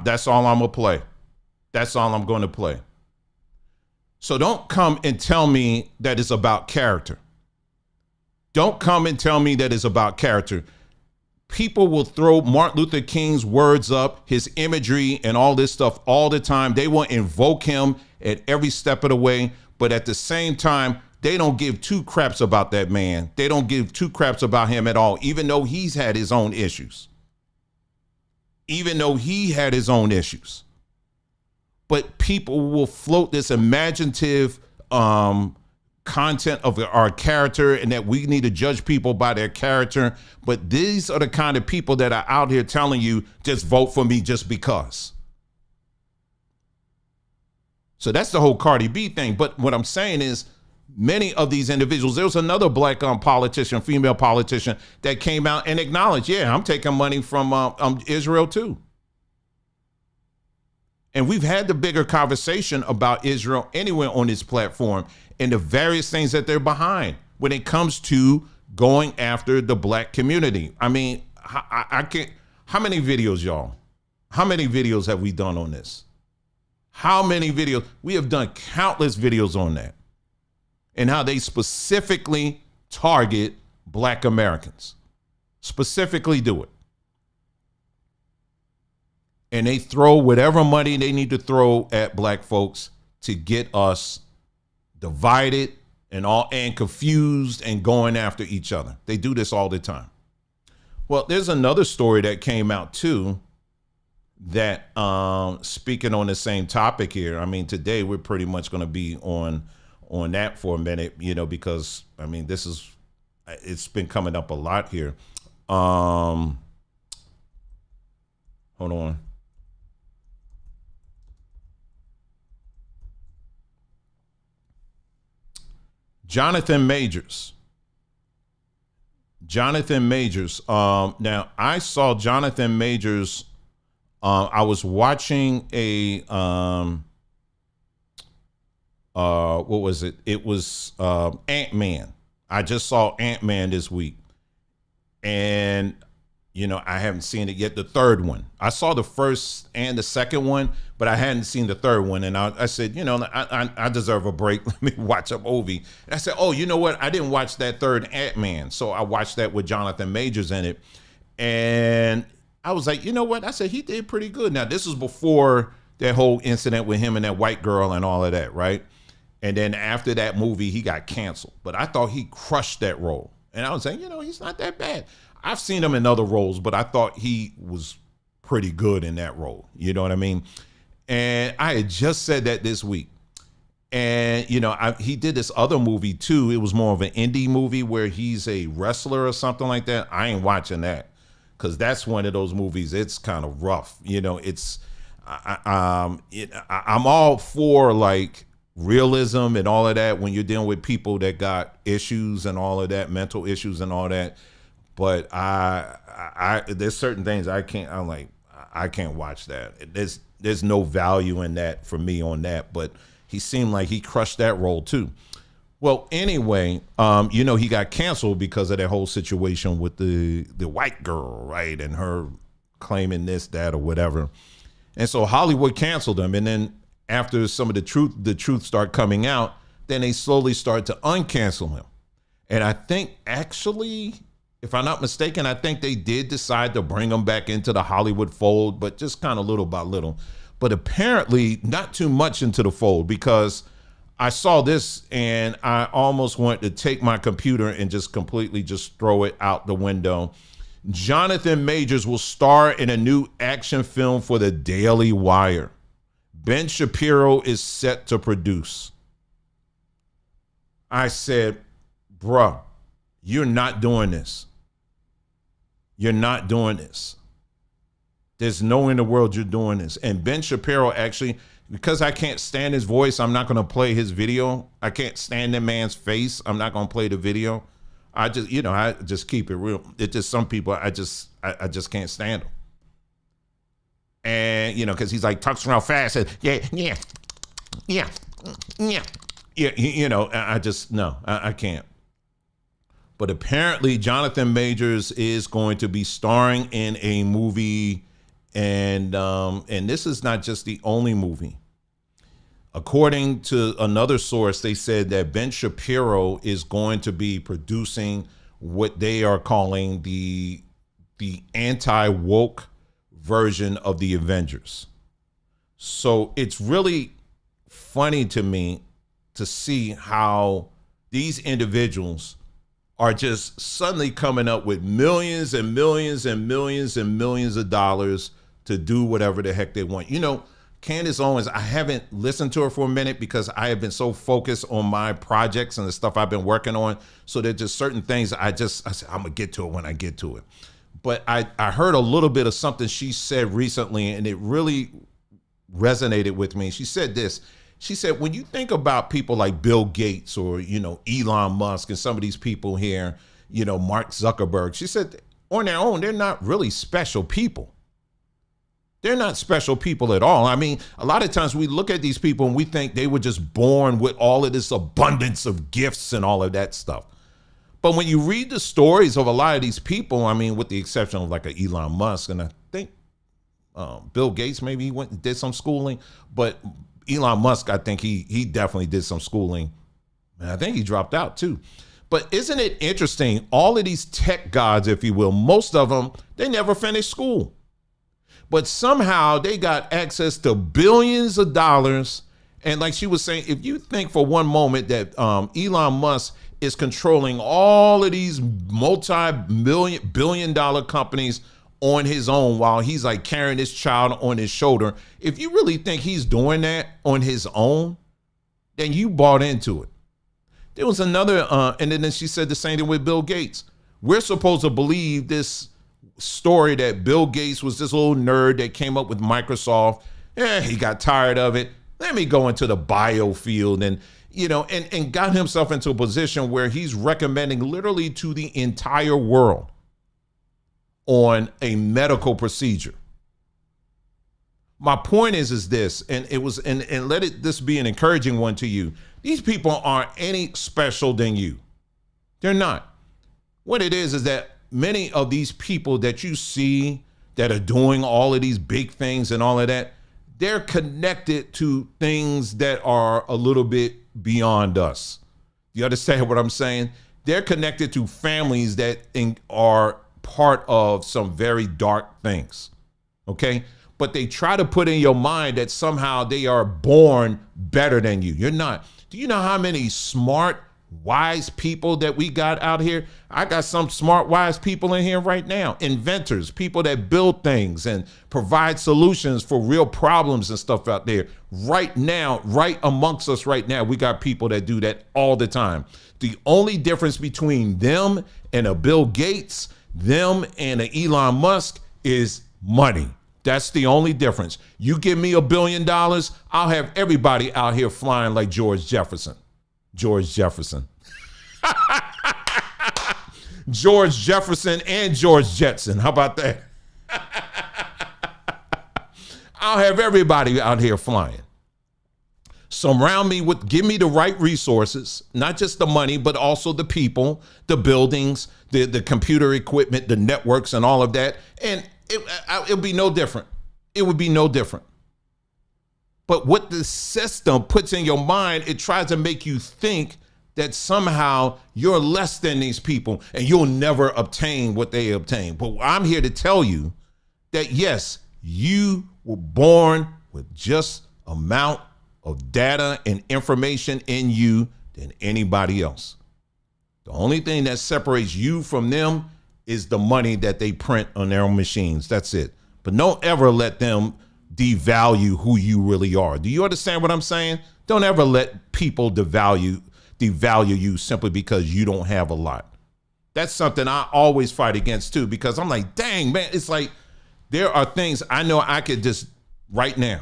That's all I'm gonna play. That's all I'm going to play. So don't come and tell me that it's about character. Don't come and tell me that it's about character. People will throw Martin Luther King's words up, his imagery and all this stuff all the time. They will invoke him at every step of the way. But at the same time, they don't give two craps about that man. They don't give two craps about him at all, even though he's had his own issues. Even though he had his own issues. But people will float this imaginative content of our character and that we need to judge people by their character. But these are the kind of people that are out here telling you, just vote for me just because. So that's the whole Cardi B thing. But what I'm saying is many of these individuals, there was another black politician, female politician, that came out and acknowledged, yeah, I'm taking money from Israel too. And we've had the bigger conversation about Israel anywhere on this platform and the various things that they're behind when it comes to going after the black community. I mean, I can't, how many videos, y'all? How many videos have we done on this? How many videos? We have done countless videos on that and how they specifically target black Americans, specifically do it. And they throw whatever money they need to throw at black folks to get us divided and confused and going after each other. They do this all the time. Well, there's another story that came out too that speaking on the same topic here. I mean, today we're pretty much going to be on that for a minute, you know, because I mean, it's been coming up a lot here. Hold on. Jonathan Majors. Now, I saw Jonathan Majors. I was watching a what was it? It was Ant-Man. I just saw Ant-Man this week, and you know, I haven't seen it yet. The third one. I saw the first and the second one, but I hadn't seen the third one. And I said, you know, I deserve a break. Let me watch a movie. And I said, oh, you know what? I didn't watch that third Ant-Man. So I watched that with Jonathan Majors in it. And I was like, you know what? I said, he did pretty good. Now, this was before that whole incident with him and that white girl and all of that, right? And then after that movie, he got canceled. But I thought he crushed that role. And I was saying, you know, he's not that bad. I've seen him in other roles, but I thought he was pretty good in that role. You know what I mean? And I had just said that this week. And, you know, he did this other movie too. It was more of an indie movie where he's a wrestler or something like that. I ain't watching that because that's one of those movies. It's kind of rough. You know, I'm all for like realism and all of that when you're dealing with people that got issues and all of that, mental issues and all that. But there's certain things I can't watch that. There's no value in that for me on that. But he seemed like he crushed that role too. Well, anyway, you know, he got canceled because of that whole situation with the white girl, right? And her claiming this, that, or whatever. And so Hollywood canceled him. And then after some of the truth start coming out, then they slowly start to uncancel him. And I think actually, if I'm not mistaken, I think they did decide to bring him back into the Hollywood fold, but just kind of little by little. But apparently not too much into the fold because I saw this and I almost wanted to take my computer and just completely just throw it out the window. Jonathan Majors will star in a new action film for the Daily Wire. Ben Shapiro is set to produce. I said, bruh, you're not doing this. You're not doing this. There's no way in the world you're doing this. And Ben Shapiro actually, because I can't stand his voice, I'm not going to play his video. I can't stand that man's face. I'm not going to play the video. I just keep it real. It's just some people, I just can't stand them. And, because he's like, talks around fast. And, yeah. I can't. But apparently Jonathan Majors is going to be starring in a movie, and this is not just the only movie. According to another source, they said that Ben Shapiro is going to be producing what they are calling the anti-woke version of the Avengers. So it's really funny to me to see how these individuals are just suddenly coming up with millions and millions and millions and millions of dollars to do whatever the heck they want. Candace Owens, I haven't listened to her for a minute because I have been so focused on my projects and the stuff I've been working on. So there's just certain things I said, I'm going to get to it when I get to it. But I heard a little bit of something she said recently, and it really resonated with me. She said this. She said, when you think about people like Bill Gates or, Elon Musk and some of these people here, Mark Zuckerberg, she said, on their own, they're not really special people. They're not special people at all. I mean, a lot of times we look at these people and we think they were just born with all of this abundance of gifts and all of that stuff. But when you read the stories of a lot of these people, I mean, with the exception of like a Elon Musk, and I think Bill Gates, maybe he went and did some schooling, but Elon Musk, I think he definitely did some schooling. And I think he dropped out too. But isn't it interesting? All of these tech gods, if you will, most of them, they never finished school. But somehow they got access to billions of dollars. And like she was saying, if you think for one moment that Elon Musk is controlling all of these multi-billion-dollar companies on his own while he's like carrying his child on his shoulder, if you really think he's doing that on his own, then you bought into it. There was another, and then she said the same thing with Bill Gates. We're supposed to believe this story that Bill Gates was this little nerd that came up with Microsoft. He got tired of it. Let me go into the bio field and got himself into a position where he's recommending literally to the entire world on a medical procedure. My point is this, and this be an encouraging one to you. These people aren't any special than you. They're not. What it is that many of these people that you see that are doing all of these big things and all of that, they're connected to things that are a little bit beyond us. You understand what I'm saying? They're connected to families that are part of some very dark things. Okay? But they try to put in your mind that somehow they are born better than you. You're not. Do you know how many smart, wise people that we got out here? I got some smart, wise people in here right now. Inventors, people that build things and provide solutions for real problems and stuff out there. Right now, right amongst us right now, we got people that do that all the time. The only difference between them and a Bill Gates, them and an Elon Musk is money. That's the only difference. You give me $1 billion, I'll have everybody out here flying like George Jefferson. George Jefferson. George Jefferson and George Jetson. How about that? I'll have everybody out here flying. Surround me with, give me the right resources, not just the money, but also the people, the buildings, the computer equipment, the networks and all of that. And it'll be no different. It would be no different. But what the system puts in your mind, it tries to make you think that somehow you're less than these people and you'll never obtain what they obtain. But I'm here to tell you that yes, you were born with just amount of data and information in you than anybody else. The only thing that separates you from them is the money that they print on their own machines. That's it. But don't ever let them devalue who you really are. Do you understand what I'm saying? Don't ever let people devalue you simply because you don't have a lot. That's something I always fight against too, because I'm like, dang, man, it's like there are things I know I could just right now.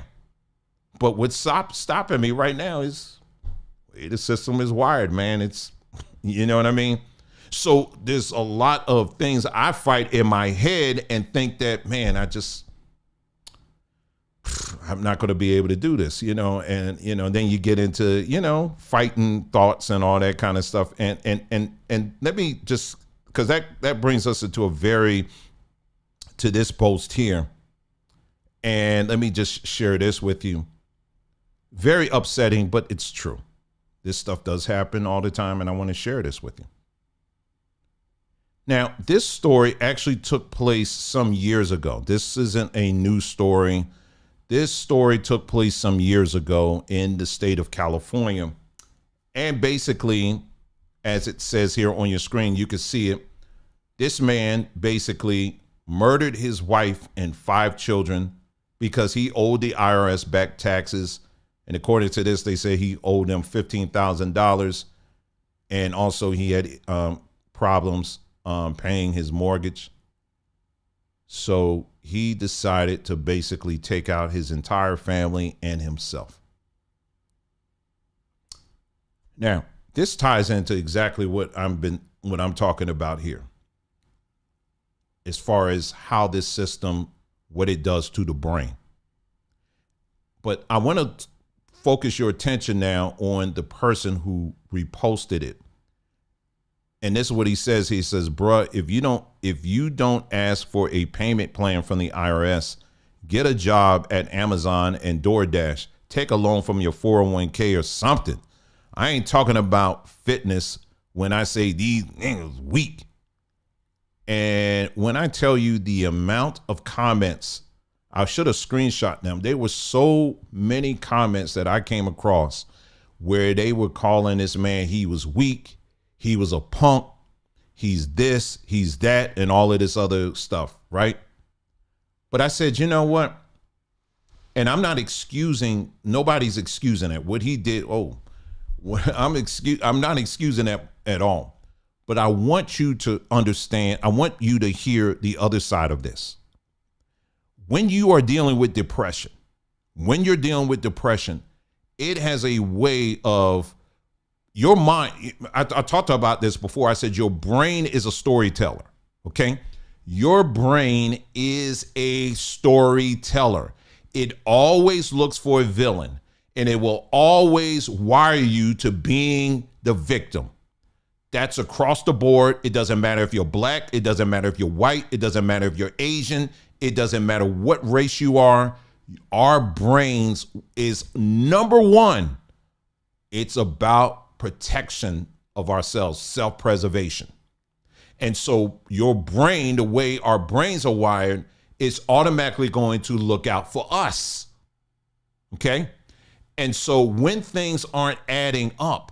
But what's stopping me right now is the way the system is wired, man. It's, you know what I mean? So there's a lot of things I fight in my head and think that, man, I'm not going to be able to do this, and, then you get into, fighting thoughts and all that kind of stuff. And let me just, because that brings us into to this post here. And let me just share this with you. Very upsetting, but it's true. This stuff does happen all the time, and I want to share this with you. Now, this story actually took place some years ago. This isn't a new story. This story took place some years ago in the state of California. And basically, as it says here on your screen, you can see it. This man basically murdered his wife and 5 children because he owed the IRS back taxes. And according to this, they say he owed them $15,000. And also he had problems paying his mortgage. So he decided to basically take out his entire family and himself. Now, this ties into exactly what I'm talking about here, as far as how this system, what it does to the brain. But I want to focus your attention now on the person who reposted it. And this is what he says. He says, bruh, if you don't ask for a payment plan from the IRS, get a job at Amazon and DoorDash, take a loan from your 401k or something. I ain't talking about fitness when I say these niggas weak. And when I tell you the amount of comments, I should have screenshot them. There were so many comments that I came across where they were calling this man, he was weak. He was a punk. He's this, he's that, and all of this other stuff, right? But I said, you know what? And I'm not excusing, nobody's excusing it. What he did, I'm not excusing that at all. But I want you to understand, I want you to hear the other side of this. When you are dealing with depression, it has a way of your mind. I talked about this before. I said your brain is a storyteller, okay? Your brain is a storyteller. It always looks for a villain, and it will always wire you to being the victim. That's across the board. It doesn't matter if you're black. It doesn't matter if you're white. It doesn't matter if you're Asian. It doesn't matter what race you are. Our brains is number one. It's about protection of ourselves, self-preservation. And so your brain, the way our brains are wired, is automatically going to look out for us. Okay? And so when things aren't adding up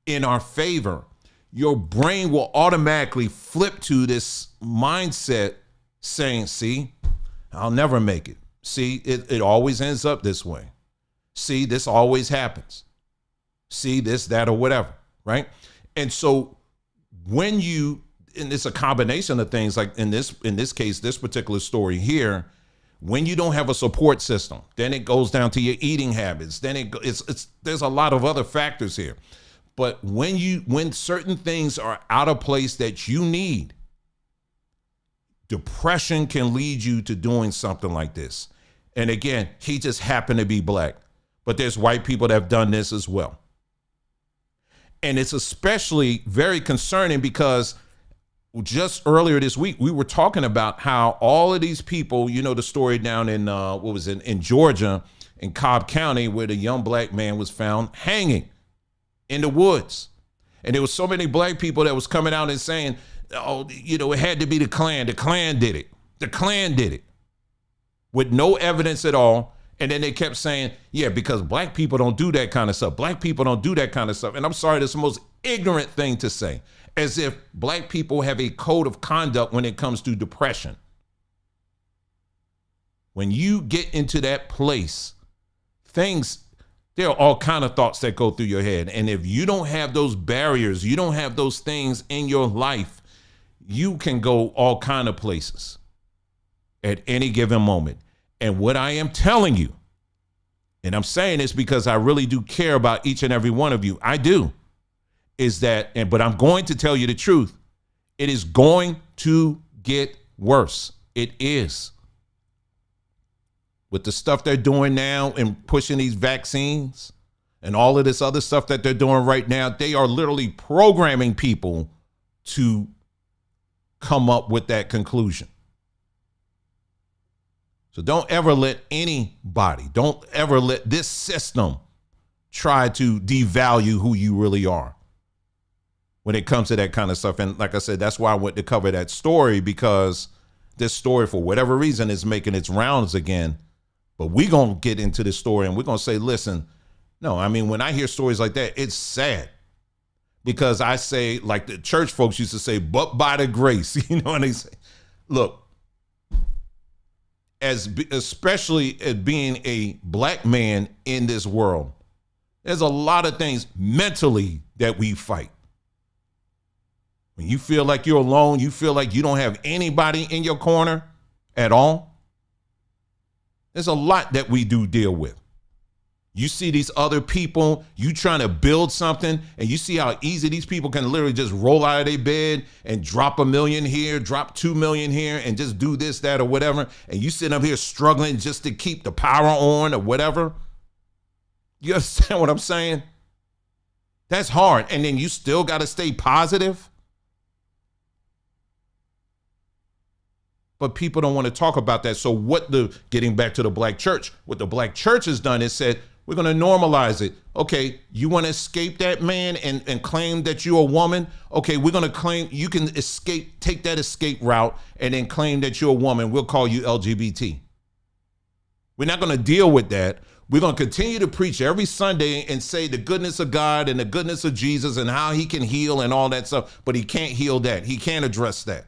in our favor, your brain will automatically flip to this mindset saying, see, I'll never make it. See, it always ends up this way. See, this always happens. See, this, that, or whatever, right? And so when you, and it's a combination of things, like in this case, this particular story here, when you don't have a support system, then it goes down to your eating habits. Then there's a lot of other factors here. But when certain things are out of place that you need, depression can lead you to doing something like this. And again, he just happened to be black, but there's white people that have done this as well. And it's especially very concerning because just earlier this week, we were talking about how all of these people, you know, the story down in, in Georgia, in Cobb County, where the young black man was found hanging in the woods. And there was so many black people that was coming out and saying, oh, you know, it had to be the Klan. The Klan did it. The Klan did it. With no evidence at all. And then they kept saying, yeah, because black people don't do that kind of stuff. Black people don't do that kind of stuff. And I'm sorry, that's the most ignorant thing to say, as if black people have a code of conduct when it comes to depression. When you get into that place, there are all kind of thoughts that go through your head. And if you don't have those barriers, you don't have those things in your life, you can go all kind of places at any given moment. And what I am telling you, and I'm saying this because I really do care about each and every one of you, I do, is that, but I'm going to tell you the truth, it is going to get worse. It is. With the stuff they're doing now and pushing these vaccines and all of this other stuff that they're doing right now, they are literally programming people to come up with that conclusion. So don't ever let anybody, don't ever let this system try to devalue who you really are when it comes to that kind of stuff. And like I said, that's why I went to cover that story, because this story, for whatever reason, is making its rounds again. But we're going to get into this story and we're going to say, listen, no, I mean, when I hear stories like that, it's sad. Because I say, like the church folks used to say, but by the grace, you know what they say? Look, especially as being a black man in this world, there's a lot of things mentally that we fight. When you feel like you're alone, you feel like you don't have anybody in your corner at all, there's a lot that we do deal with. You see these other people, you trying to build something, and you see how easy these people can literally just roll out of their bed and drop $1 million here, drop $2 million here, and just do this, that, or whatever. And you sitting up here struggling just to keep the power on or whatever. You understand what I'm saying? That's hard. And then you still got to stay positive. But people don't want to talk about that. So getting back to the black church, what the black church has done is said, we're going to normalize it. Okay, you want to escape that man and claim that you're a woman? Okay, we're going to claim you can escape, take that escape route and then claim that you're a woman. We'll call you LGBT. We're not going to deal with that. We're going to continue to preach every Sunday and say the goodness of God and the goodness of Jesus and how he can heal and all that stuff. But he can't heal that. He can't address that.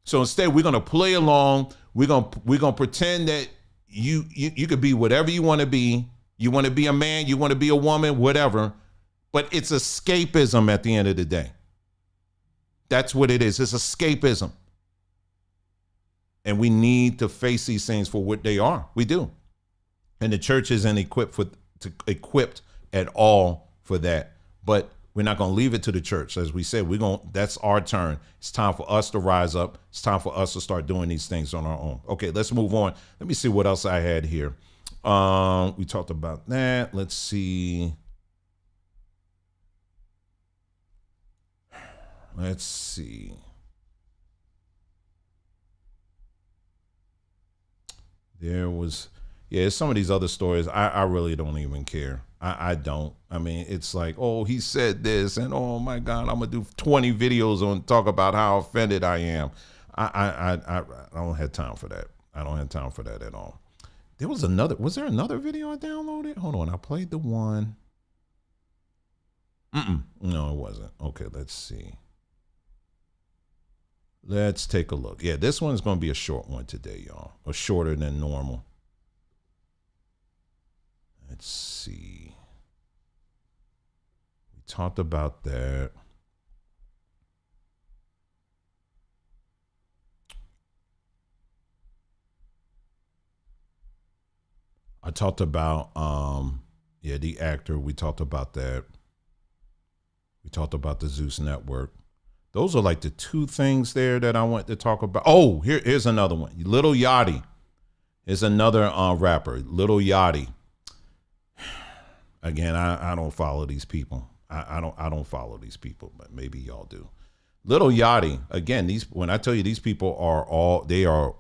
So instead, we're going to play along. We're going to pretend that you could be whatever you want to be. You want to be a man, you want to be a woman, whatever. But it's escapism at the end of the day. That's what it is. It's escapism. And we need to face these things for what they are. We do. And the church isn't equipped at all for that. But we're not going to leave it to the church. As we said, that's our turn. It's time for us to rise up. It's time for us to start doing these things on our own. Okay, let's move on. Let me see what else I had here. We talked about that. Let's see. Let's see. There was, some of these other stories, I really don't even care. I don't. I mean, it's like, oh, he said this, and oh my God, I'm gonna do 20 videos on talk about how offended I am. I don't have time for that. I don't have time for that at all. Was there another video I downloaded? Hold on, I played the one. No, it wasn't. Okay, let's see. Let's take a look. Yeah, this one's gonna be a short one today, y'all. Or shorter than normal. Let's see. We talked about that. I talked about the actor. We talked about that. We talked about the Zeus Network. Those are like the two things there that I want to talk about. Oh, here's another one. Lil Yachty is another rapper. Lil Yachty. Again, I don't follow these people. I don't follow these people, but maybe y'all do. Lil Yachty, again, when I tell you these people are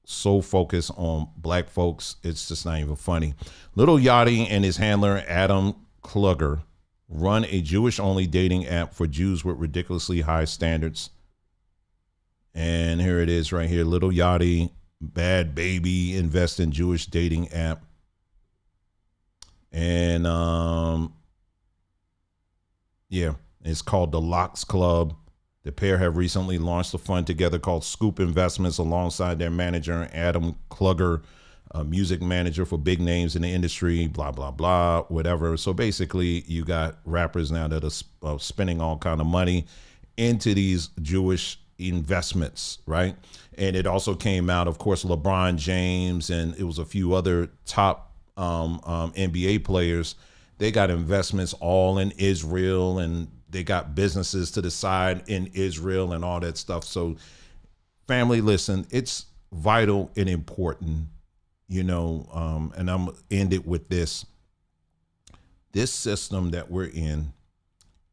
so focused on black folks, it's just not even funny. Lil Yachty and his handler Adam Klugger run a Jewish-only dating app for Jews with ridiculously high standards. And here it is right here. Lil Yachty Bad Baby invest in Jewish dating app. And yeah, it's called the Locks Club. The pair have recently launched a fund together called Scoop Investments alongside their manager, Adam Klugger, a music manager for big names in the industry, blah, blah, blah, whatever. So basically, you got rappers now that are spending all kind of money into these Jewish investments, right? And it also came out, of course, LeBron James, and it was a few other top NBA players. They got investments all in Israel, and they got businesses to the side in Israel and all that stuff. So family, listen, it's vital and important, and I'm gonna end it with this. This system that we're in,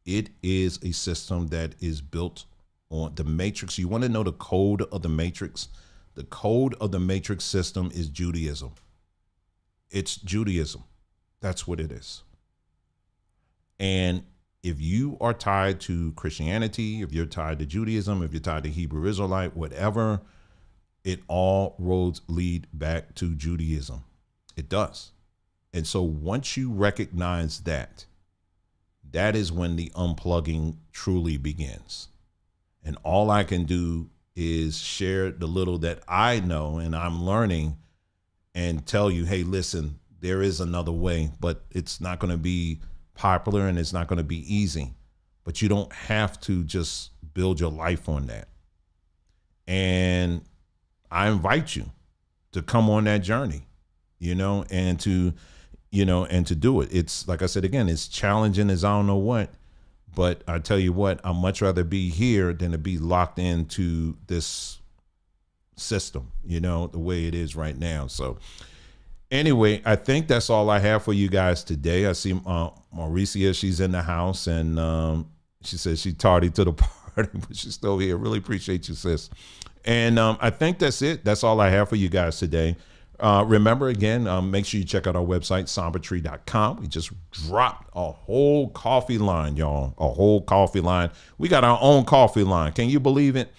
it is a system that is built on the matrix. You want to know the code of the matrix? The code of the matrix system is Judaism. It's Judaism. That's what it is. And if you are tied to Christianity, if you're tied to Judaism, if you're tied to Hebrew Israelite, whatever, it all roads lead back to Judaism. It does. And so once you recognize that, that is when the unplugging truly begins. And all I can do is share the little that I know and I'm learning and tell you, hey, listen, there is another way, but it's not going to be popular and it's not going to be easy. But you don't have to just build your life on that. And I invite you to come on that journey, and to do it. It's like I said, again, it's challenging as I don't know what, but I tell you what, I'd much rather be here than to be locked into this system, the way it is right now. So anyway, I think that's all I have for you guys today. I see Mauricia, she's in the house, and she says she tardy to the party, but she's still here. Really appreciate you, sis. And I think that's it. That's all I have for you guys today. Remember, again, make sure you check out our website, sambatree.com. We just dropped a whole coffee line, y'all. A whole coffee line. We got our own coffee line. Can you believe it?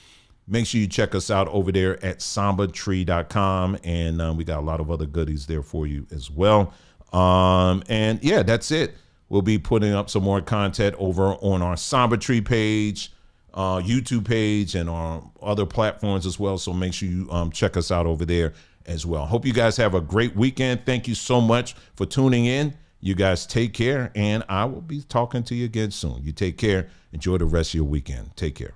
Make sure you check us out over there at sambatree.com. And we got a lot of other goodies there for you as well. And yeah, that's it. We'll be putting up some more content over on our Samba Tree page, YouTube page, and our other platforms as well. So make sure you check us out over there as well. Hope you guys have a great weekend. Thank you so much for tuning in. You guys take care, and I will be talking to you again soon. You take care. Enjoy the rest of your weekend. Take care.